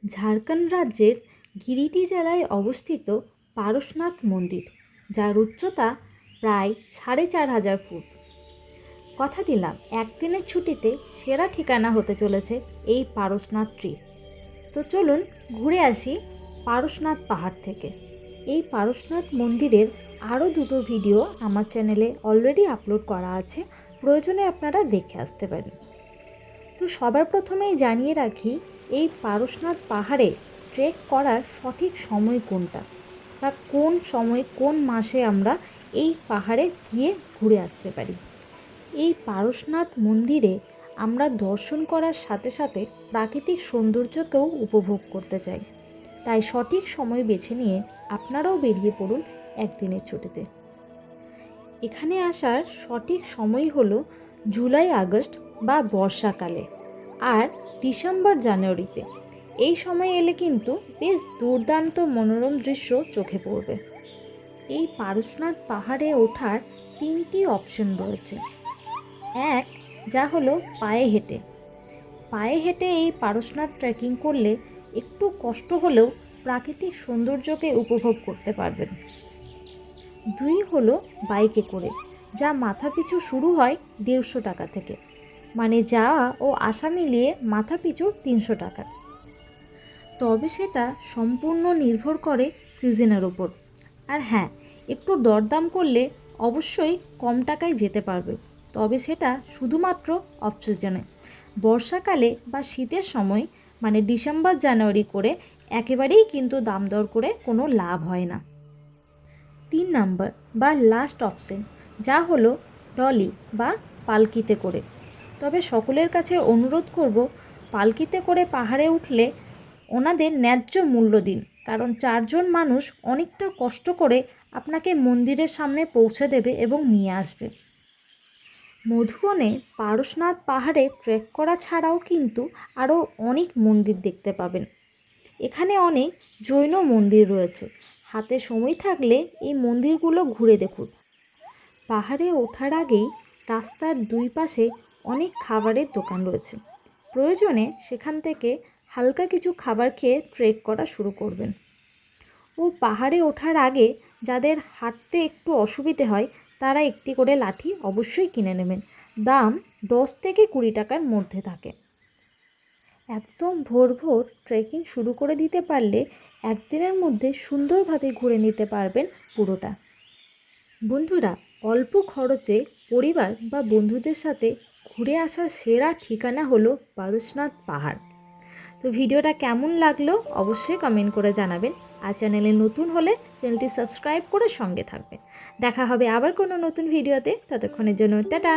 ঝাড়খণ্ড রাজ্যের গিরিডি জেলায় অবস্থিত পারশনাথ মন্দির, যার উচ্চতা প্রায় ৪৫০০ ফুট। কথা দিলাম একদিনের ছুটিতে সেরা ঠিকানা হতে চলেছে এই পারশনাথ ট্রিপ। তো চলুন ঘুরে আসি পারশনাথ পাহাড় থেকে। এই পারশনাথ মন্দিরের আরও দুটো ভিডিও আমার চ্যানেলে অলরেডি আপলোড করা আছে, প্রয়োজনে আপনারা দেখে আসতে পারেন। তো সবার প্রথমেই জানিয়ে রাখি, এই পারশনাথ পাহাড়ে ট্রেক করার সঠিক সময় কোনটা, বা কোন সময় কোন মাসে আমরা এই পাহাড়ে গিয়ে ঘুরে আসতে পারি। এই পারশনাথ মন্দিরে আমরা দর্শন করার সাথে সাথে প্রাকৃতিক সৌন্দর্যকেও উপভোগ করতে চাই, তাই সঠিক সময় বেছে নিয়ে আপনারাও বেরিয়ে পড়ুন একদিনের ছুটিতে। এখানে আসার সঠিক সময় হলো জুলাই আগস্ট বা বর্ষাকালে, আর ডিসেম্বর জানুয়ারিতে। এই সময় এলে কিন্তু বেশ দুর্দান্ত মনোরম দৃশ্য চোখে পড়বে। এই পারশনাথ পাহাড়ে ওঠার তিনটি অপশন রয়েছে। এক, যা হলো পায়ে হেঁটে। পায়ে হেঁটে এই পারশনাথ ট্রেকিং করলে একটু কষ্ট হলেও প্রাকৃতিক সৌন্দর্যকে উপভোগ করতে পারবেন। দুই হলো বাইকে করে, যা মাথাপিছু শুরু হয় ১৫০ টাকা থেকে, মানে যাওয়া ও আসা মিলিয়ে মাথাপিছু ৩০০ টাকা। তবে সেটা সম্পূর্ণ নির্ভর করে সিজনের ওপর। আর হ্যাঁ, একটু দরদাম করলে অবশ্যই কম টাকায় যেতে পারবে, তবে সেটা শুধুমাত্র অফ সিজনে। বর্ষাকালে বা শীতের সময়, মানে ডিসেম্বর জানুয়ারি করে একেবারেই কিন্তু দাম দর করে কোনো লাভ হয় না। ৩ নাম্বার বা লাস্ট অপশন, যা হলো ট্রলি বা পালকিতে করে। তবে সকলের কাছে অনুরোধ করব, পালকিতে করে পাহাড়ে উঠলে ওনাদের ন্যায্য মূল্য দিন, কারণ ৪ জন মানুষ অনেকটা কষ্ট করে আপনাকে মন্দিরের সামনে পৌঁছে দেবে এবং নিয়ে আসবে। মধুবনে পারশনাথ পাহাড়ে ট্রেক করা ছাড়াও কিন্তু আরও অনেক মন্দির দেখতে পাবেন। এখানে অনেক জৈন মন্দির রয়েছে। হাতে সময় থাকলে এই মন্দিরগুলো ঘুরে দেখুন। পাহাড়ে ওঠার আগেই রাস্তার দুই পাশে অনেক খাবারের দোকান রয়েছে। প্রয়োজনে সেখান থেকে হালকা কিছু খাবার খেয়ে ট্রেক করা শুরু করবেন। ও পাহাড়ে ওঠার আগে যাদের হাঁটতে একটু অসুবিধে হয়, তারা একটি করে লাঠি অবশ্যই কিনে নেবেন। দাম ১০ থেকে ২০ টাকার মধ্যে থাকে। একদম ভোর ভোর ট্রেকিং শুরু করে দিতে পারলে একদিনের মধ্যে সুন্দরভাবে ঘুরে নিতে পারবেন পুরোটা। বন্ধুরা, অল্প খরচে পরিবার বা বন্ধুদের সাথে ঘুরে আসার সেরা ঠিকানা হলো পারশনাথ পাহাড়। তো ভিডিওটা কেমন লাগলো অবশ্যই কমেন্ট করে জানাবেন, আর চ্যানেলে নতুন হলে চ্যানেলটি সাবস্ক্রাইব করে সঙ্গে থাকবেন। দেখা হবে আবার কোনো নতুন ভিডিওতে, ততক্ষণের জন্য টাটা।